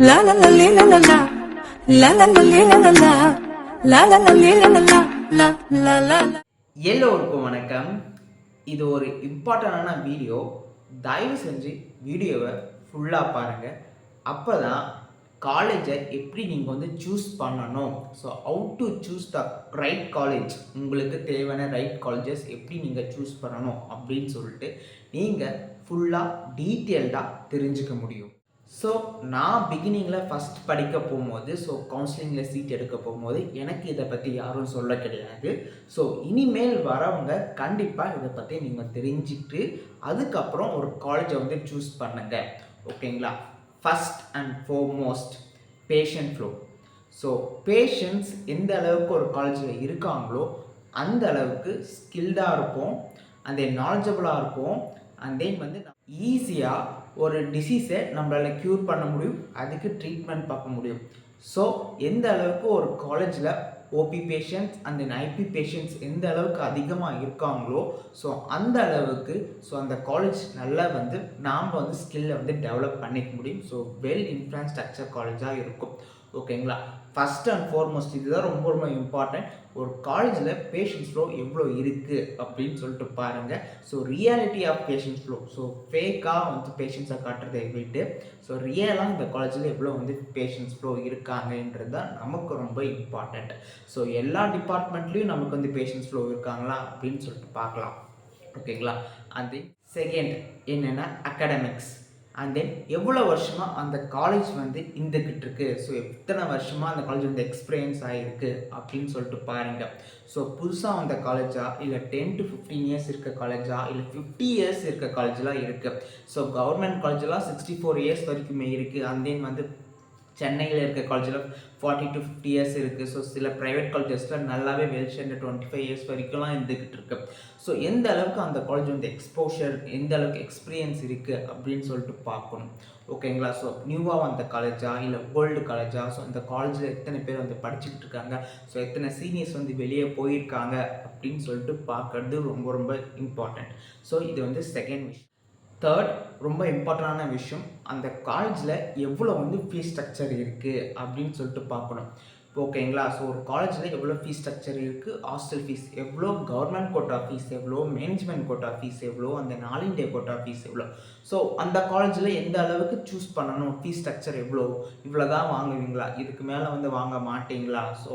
La la la li la la la la la la li la la la la la la li la la la la la la. எல்லோருக்கும் வணக்கம். இது ஒரு இம்பார்ட்டண்டான video. தயவு செஞ்சு வீடியோவை ஃபுல்லாக பாருங்கள். அப்போ தான் காலேஜை எப்படி நீங்கள் வந்து சூஸ் பண்ணணும், so how to choose the right college, உங்களுக்கு தேவையான ரைட் காலேஜஸ் எப்படி நீங்கள் சூஸ் பண்ணணும் அப்படின்னு சொல்லிட்டு நீங்கள் ஃபுல்லாக டீட்டெயில்டாக தெரிஞ்சுக்க முடியும். ஸோ நான் பிகினிங்கில் ஃபஸ்ட் படிக்க போகும்போது, ஸோ கவுன்சிலிங்கில் சீட் எடுக்க போகும்போது எனக்கு இதை பற்றி யாரும் சொல்ல கிடையாது. ஸோ இனிமேல் வரவங்க கண்டிப்பாக இதை பற்றி நீங்கள் தெரிஞ்சுக்கிட்டு அதுக்கப்புறம் ஒரு காலேஜை வந்து சூஸ் பண்ணுங்க. ஓகேங்களா? First and foremost patient flow. So patients எந்த அளவுக்கு ஒரு காலேஜில் இருக்காங்களோ அந்த அளவுக்கு ஸ்கில்டாக இருப்போம், அந்த நாலேஜபிளாக இருப்போம், அண்ட் தென் வந்து ஈஸியாக ஒரு டிசீஸை நம்மளால் க்யூர் பண்ண முடியும், அதுக்கு ட்ரீட்மெண்ட் பார்க்க முடியும். ஸோ எந்த அளவுக்கு ஒரு காலேஜில் OP patients and then IP patients எந்த அளவுக்கு அதிகமாக இருக்காங்களோ ஸோ அந்த அளவுக்கு ஸோ அந்த காலேஜ் நல்லா வந்து நாம் வந்து ஸ்கில்லை வந்து டெவலப் பண்ணிக்க முடியும். ஸோ வெல் இன்ஃப்ராஸ்ட்ரக்சர் காலேஜாக இருக்கும். ஓகேங்களா? ஃபஸ்ட் அண்ட் ஃபார்மோஸ்ட் இதுதான் ரொம்ப ரொம்ப இம்பார்ட்டன்ட். ஒரு காலேஜில் பேஷண்ட்ஸ் ஃப்ளோ எவ்வளோ இருக்குது அப்படின்னு சொல்லிட்டு பாருங்கள். So reality of patients flow, so ஃபேக்காக வந்து பேஷண்ட்ஸை காட்டுறதை விட்டு ஸோ ரியலாக இந்த காலேஜில் எவ்வளோ வந்து பேஷண்ட்ஸ் ஃப்ளோ இருக்காங்கன்றது தான் நமக்கு ரொம்ப இம்பார்ட்டண்ட். ஸோ எல்லா டிபார்ட்மெண்ட்லேயும் நமக்கு வந்து பேஷண்ட்ஸ் ஃப்ளோ இருக்காங்களா அப்படின்னு சொல்லிட்டு பார்க்கலாம். ஓகேங்களா? அண்ட் தென் செகண்ட் என்னென்னா அகாடமிக்ஸ். அண்ட் தென் எவ்வளோ வருஷமாக அந்த காலேஜ் வந்து இருந்துக்கிட்டு இருக்கு, ஸோ எத்தனை வருஷமாக அந்த காலேஜ் வந்து எக்ஸ்பீரியன்ஸ் ஆகிருக்கு அப்படின்னு சொல்லிட்டு பாருங்கள். ஸோ புதுசாக வந்த காலேஜா, இல்லை 10 to 15 இயர்ஸ் இருக்க காலேஜா, இல்லை 50 இயர்ஸ் இருக்க காலேஜெலாம் இருக்குது. ஸோ கவர்மெண்ட் காலேஜெலாம் 64 இயர்ஸ் வரைக்குமே இருக்குது. அண்ட் தென் வந்து சென்னையில் இருக்க காலேஜில் 40 to 50 இயர்ஸ் இருக்குது. ஸோ சில ப்ரைவேட் காலேஜஸில் நல்லாவே வெல் ஸ்டாண்டர்ட் 25 இயர்ஸ் வரைக்கும்லாம் இருந்துக்கிட்டு இருக்கு. ஸோ எந்த அளவுக்கு அந்த காலேஜ் வந்து எக்ஸ்போஷர், எந்த அளவுக்கு எக்ஸ்பீரியன்ஸ் இருக்குது அப்படின்னு சொல்லிட்டு பார்க்கணும். ஓகேங்களா? ஸோ நியூவாக வந்த காலேஜா, இல்லை ஓல்டு காலேஜா, ஸோ அந்த காலேஜில் எத்தனை பேர் வந்து படிச்சுக்கிட்டு இருக்காங்க, ஸோ எத்தனை சீனியர்ஸ் வந்து வெளியே போயிருக்காங்க அப்படின்னு சொல்லிட்டு பார்க்கறது ரொம்ப ரொம்ப இம்பார்ட்டண்ட். ஸோ இது வந்து செகண்ட் விஷயம். தேர்ட் ரொம்ப இம்பார்ட்டண்டான விஷயம், அந்த காலேஜில் எவ்வளோ வந்து ஃபீஸ் ஸ்ட்ரக்சர் இருக்குது அப்படின்னு சொல்லிட்டு பார்க்கணும். ஓகேங்களா? ஸோ ஒரு காலேஜில் எவ்வளோ ஃபீஸ் ஸ்ட்ரக்சர் இருக்குது, ஹாஸ்டல் ஃபீஸ் எவ்வளோ, கவர்மெண்ட் கோட்டா ஃபீஸ் எவ்வளோ, மேனேஜ்மெண்ட் கோட்டா ஃபீஸ் எவ்வளோ, அந்த நால் இண்டியா கோட்டா ஃபீஸ் எவ்வளோ, ஸோ அந்த காலேஜில் எந்த அளவுக்கு சூஸ் பண்ணணும், ஃபீஸ் ஸ்ட்ரக்சர் எவ்வளோ, இவ்வளோ தான் வாங்குவீங்களா, இதுக்கு மேலே வந்து வாங்க மாட்டீங்களா, ஸோ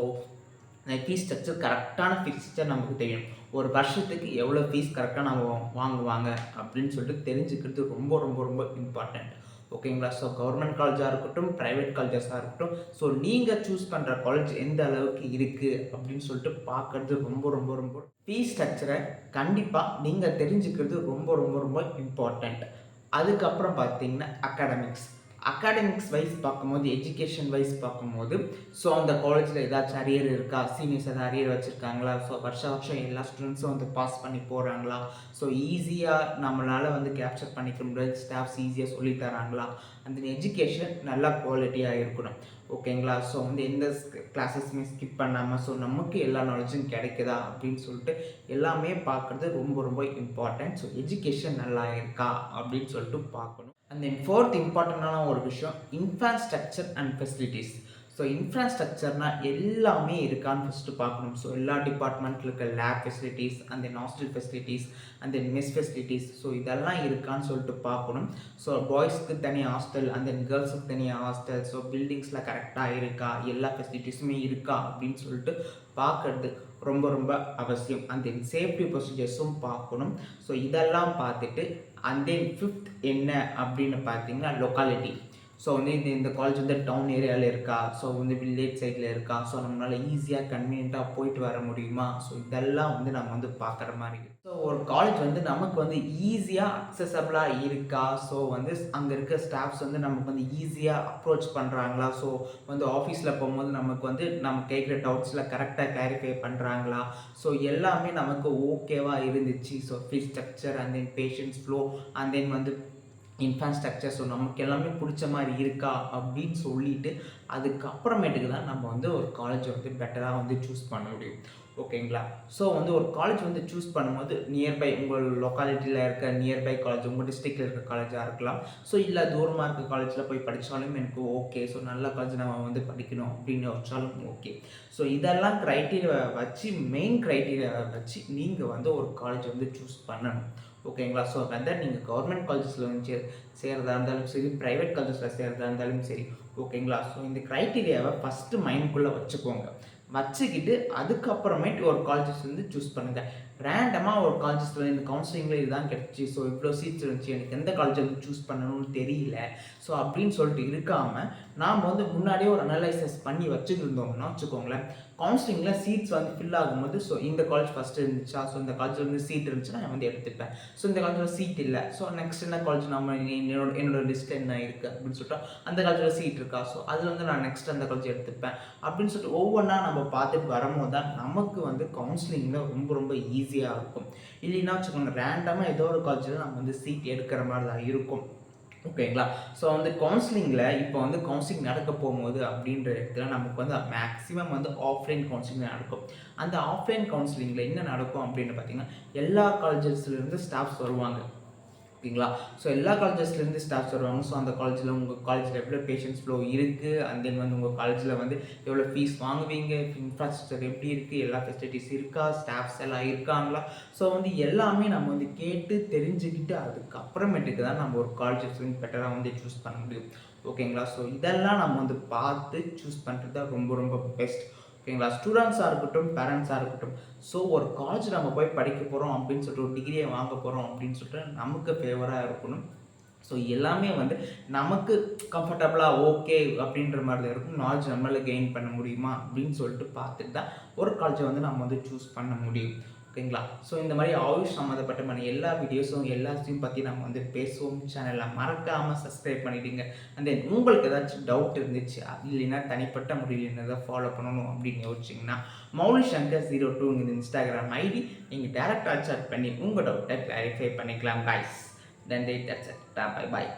ஃபீஸ் ஸ்ட்ரக்சர் கரெக்டான ஃபீஸ் ஸ்ட்ரக்சர் நமக்கு தெரியும். ஒரு வருஷத்துக்கு எவ்வளோ ஃபீஸ் கரெக்டாக நம்ம வாங்குவாங்க அப்படின்னு சொல்லிட்டு தெரிஞ்சுக்கிறது ரொம்ப ரொம்ப ரொம்ப இம்பார்ட்டண்ட். ஓகேங்களா? ஸோ கவர்மெண்ட் காலேஜாக இருக்கட்டும், ப்ரைவேட் காலேஜஸாக இருக்கட்டும், ஸோ நீங்கள் சூஸ் பண்ணுற காலேஜ் எந்த அளவுக்கு இருக்குது அப்படின்னு சொல்லிட்டு பார்க்குறது ரொம்ப ரொம்ப ரொம்ப ஃபீஸ் ஸ்ட்ரக்சரை கண்டிப்பாக நீங்கள் தெரிஞ்சுக்கிறது ரொம்ப ரொம்ப ரொம்ப இம்பார்ட்டண்ட். அதுக்கப்புறம் பார்த்தீங்கன்னா அகாடமிக்ஸ் வைஸ் பார்க்கும்போது, எஜுகேஷன் வைஸ் பார்க்கும்போது, ஸோ அந்த காலேஜில் ஏதாச்சும் அரியர் இருக்கா, சீனியர்ஸ் எதாவது அரியர் வச்சுருக்காங்களா, ஸோ வருஷம் எல்லா ஸ்டூடெண்ட்ஸும் வந்து பாஸ் பண்ணி போகிறாங்களா, ஸோ ஈஸியாக நம்மளால் வந்து கேப்சர் பண்ணிக்க முடியாது, ஸ்டாஃப்ஸ் ஈஸியாக சொல்லித்தராங்களா, அந்த எஜுகேஷன் நல்லா குவாலிட்டியாக இருக்கணும். ஓகேங்களா? ஸோ வந்து எந்த கிளாஸஸுமே ஸ்கிப் பண்ணாமல் ஸோ நமக்கு எல்லா நாலேஜும் கிடைக்குதா அப்படின்னு சொல்லிட்டு எல்லாமே பார்க்குறது ரொம்ப ரொம்ப இம்பார்ட்டன்ட். ஸோ எஜுகேஷன் நல்லா இருக்கா அப்படின்னு சொல்லிட்டு பார்க்கணும். அண்ட் தென் ஃபோர்த் இம்பார்ட்டண்டான ஒரு விஷயம், இன்ஃப்ராஸ்ட்ரக்சர் அண்ட் ஃபெசிலிட்டிஸ். ஸோ இன்ஃப்ராஸ்ட்ரக்சர்னால் எல்லாமே இருக்கான்னு ஃபஸ்ட்டு பார்க்கணும். ஸோ எல்லா டிபார்ட்மெண்ட்டில் இருக்க lab facilities, and then hostel facilities, and then mess facilities, so இதெல்லாம் இருக்கான்னு சொல்லிட்டு பார்க்கணும். ஸோ பாய்ஸ்க்கு தனியாக ஹாஸ்டல், அண்ட் தென் கேர்ள்ஸுக்கு தனியாக ஹாஸ்டல், ஸோ பில்டிங்ஸில் கரெக்டாக இருக்கா, எல்லா ஃபெசிலிட்டிஸுமே இருக்கா அப்படின்னு சொல்லிட்டு பார்க்கறது ரொம்ப ரொம்ப அவசியம். அண்ட் தென் சேஃப்டி ப்ரொசீஜர்ஸும் பார்க்கணும். ஸோ இதெல்லாம் பார்த்துட்டு அண்ட் தென் ஃபிஃப்த் என்ன அப்படின்னு பார்த்தீங்கன்னா லொக்காலிட்டி. ஸோ வந்து இந்த காலேஜ் வந்து டவுன் ஏரியாவில் இருக்கா, ஸோ வந்து வில்லேஜ் சைடில் இருக்கா, ஸோ நம்மளால் ஈஸியாக கன்வீனியண்ட்டாக போயிட்டு வர முடியுமா, ஸோ இதெல்லாம் வந்து நம்ம வந்து பார்க்குற மாதிரி. ஸோ ஒரு காலேஜ் வந்து நமக்கு வந்து ஈஸியாக அக்சசபிளாக இருக்கா, ஸோ வந்து அங்கே இருக்க ஸ்டாஃப்ஸ் வந்து நமக்கு வந்து ஈஸியாக அப்ரோச் பண்ணுறாங்களா, ஸோ வந்து ஆஃபீஸில் போகும்போது நமக்கு வந்து நம்ம கேட்குற டவுட்ஸில் கரெக்டாக கிளாரிஃபை பண்ணுறாங்களா, ஸோ எல்லாமே நமக்கு ஓகேவாக இருந்துச்சு. So fees structure, and then patients flow, and then வந்து இன்ஃப்ராஸ்ட்ரக்சர், ஸோ நமக்கு எல்லாமே பிடிச்ச மாதிரி இருக்கா அப்படின்னு சொல்லிட்டு அதுக்கப்புறமேட்டுக்கு தான் நம்ம வந்து ஒரு காலேஜை வந்து பெட்டராக வந்து சூஸ் பண்ண முடியும். ஓகேங்களா? ஸோ வந்து ஒரு காலேஜ் வந்து சூஸ் பண்ணும்போது நியர்பை உங்கள் லொக்காலிட்டியில் இருக்க நியர்பை காலேஜ், உங்கள் டிஸ்ட்ரிக்டில் இருக்க காலேஜாக இருக்கலாம். ஸோ இல்லை தூரமாக இருக்க காலேஜில் போய் படித்தாலும் எனக்கு ஓகே. ஸோ நல்ல காலேஜ் நம்ம வந்து படிக்கணும் அப்படின்னு வச்சாலும் ஓகே. ஸோ இதெல்லாம் க்ரைட்டீரியாவை வச்சு, மெயின் க்ரைட்டீரியாவை வச்சு நீங்கள் வந்து ஒரு காலேஜ் வந்து சூஸ் பண்ணணும். ஓகேங்களா? ஸோ வெதர் நீங்கள் கவர்மெண்ட் காலேஜஸில் வந்து சேர்றதா இருந்தாலும் சரி, ப்ரைவேட் காலேஜஸில் சேர்றதா இருந்தாலும் சரி. ஓகேங்களா? ஸோ இந்த க்ரைட்டீரியாவை ஃபஸ்ட்டு மைண்டுக்குள்ளே வச்சுக்கோங்க. வச்சுக்கிட்டு அதுக்கப்புறமேட்டு ஒரு காலேஜஸ் வந்து சூஸ் பண்ணுங்கள். ரேண்டமாக ஒரு காலேஜஸில் இந்த கவுன்சிலிங்கில் இதுதான் கிடச்சி, ஸோ இவ்வளோ சீட்ஸ் இருந்துச்சு, எனக்கு எந்த காலேஜ் வந்து சூஸ் பண்ணணும்னு தெரியல, ஸோ அப்படின்னு சொல்லிட்டு இருக்காமல் நாம் வந்து முன்னாடியே ஒரு அனலைசஸ் பண்ணி வச்சுருந்தோம்னா வச்சுக்கோங்களேன், கவுன்சிலிங்கில் சீட்ஸ் வந்து ஃபில் ஆகும்போது ஸோ இந்த காலேஜ் ஃபஸ்ட்டு இருந்துச்சா, ஸோ இந்த காலேஜில் வந்து சீட் இருந்துச்சுன்னா நான் வந்து எடுத்துப்பேன். ஸோ இந்த காலேஜில் சீட் இல்லை, ஸோ நெக்ஸ்ட் என்ன காலேஜ் நம்ம என்னோட லிஸ்ட்டில் என்ன இருக்குது அப்படின்னு சொல்லிட்டு அந்த காலேஜில் சீட் இருக்கா, ஸோ அதில் வந்து நான் நெக்ஸ்ட் அந்த காலேஜ் எடுத்துப்பேன் அப்படின்னு சொல்லிட்டு ஒவ்வொன்றா நம்ம பார்த்துட்டு வரும்போது தான் நமக்கு வந்து கவுன்சிலிங்கில் ரொம்ப ரொம்ப ஈஸியாக இருக்கும். இல்லைன்னா வச்சுக்கோங்க, ரேண்டமாக ஏதோ ஒரு காலேஜில் நம்ம வந்து சீட் எடுக்கிற மாதிரி தான் இருக்கும். ஓகேங்களா? ஸோ வந்து கவுன்சிலிங்கில் இப்போ வந்து கவுன்சிலிங் நடக்க போகும்போது அப்படின்ற இடத்துல நமக்கு வந்து மேக்ஸிமம் வந்து ஆஃப்லைன் கவுன்சிலிங் நடக்கும். அந்த ஆஃப்லைன் கவுன்சிலிங்கில் என்ன நடக்கும் அப்படின்னு பார்த்தீங்கன்னா, எல்லா காலேஜஸ்லேருந்து ஸ்டாஃப்ஸ் வருவாங்க. ஓகேங்களா? ஸோ எல்லா காலேஜஸ்லேருந்து ஸ்டாஃப்ஸ் வருவாங்க. ஸோ அந்த காலேஜில் உங்கள் காலேஜில் எவ்வளோ பேஷண்ட்ஸ் ஃப்ளோ இருக்குது, அண்ட் தென் வந்து உங்கள் காலேஜில் வந்து எவ்வளோ ஃபீஸ் வாங்குவீங்க, இன்ஃப்ராஸ்ட்ரக்சர் எப்படி இருக்குது, எல்லா ஃபெசிலிட்டிஸ் இருக்கா, ஸ்டாஃப்ஸ் எல்லாம் இருக்காங்களா, ஸோ வந்து எல்லாமே நம்ம வந்து கேட்டு தெரிஞ்சுக்கிட்டு அதுக்கப்புறமேட்டுக்கு தான் நம்ம ஒரு காலேஜஸ் வந்து பெட்டராக வந்து சூஸ் பண்ண முடியும். ஓகேங்களா? ஸோ இதெல்லாம் நம்ம வந்து பார்த்து சூஸ் பண்ணுறது தான் ரொம்ப ரொம்ப பெஸ்ட். ஓகேங்களா? ஸ்டூடெண்ட்ஸாக இருக்கட்டும், பேரண்ட்ஸாக இருக்கட்டும். ஸோ ஒரு காலேஜ் நம்ம போய் படிக்க போகிறோம் அப்படின்னு சொல்லிட்டு, ஒரு டிகிரியை வாங்க போகிறோம் அப்படின்னு சொல்லிட்டு நமக்கு ஃபேவராக இருக்கணும். ஸோ எல்லாமே வந்து நமக்கு கம்ஃபர்டபுளாக ஓகே அப்படின்ற மாதிரி தான் இருக்கும். நாலேஜ் நம்மளால் கெயின் பண்ண முடியுமா அப்படின்னு சொல்லிட்டு பார்த்துட்டு தான் ஒரு காலேஜை வந்து நம்ம வந்து சூஸ் பண்ண முடியும். ஓகேங்களா? ஸோ இந்த மாதிரி ஆயுஷ் சம்மந்தப்பட்ட எல்லா வீடியோஸும் எல்லாத்தையும் பற்றி நம்ம வந்து பேசுவோம். சேனலில் மறக்காமல் சப்ஸ்கிரைப் பண்ணிவிடுங்க. அண்ட் தென் உங்களுக்கு ஏதாச்சும் டவுட் இருந்துச்சு, இல்லைன்னா தனிப்பட்ட முறையில் என்னதை ஃபாலோ பண்ணணும் அப்படின்னு யோசிச்சிங்கன்னா maulishankar02 இன்ஸ்டாகிராம் ஐடி நீங்கள் டேரெக்டாக சாட் பண்ணி உங்கள் டவுட்டை கிளாரிஃபை பண்ணிக்கலாம். Guys, then that's it. Bye bye.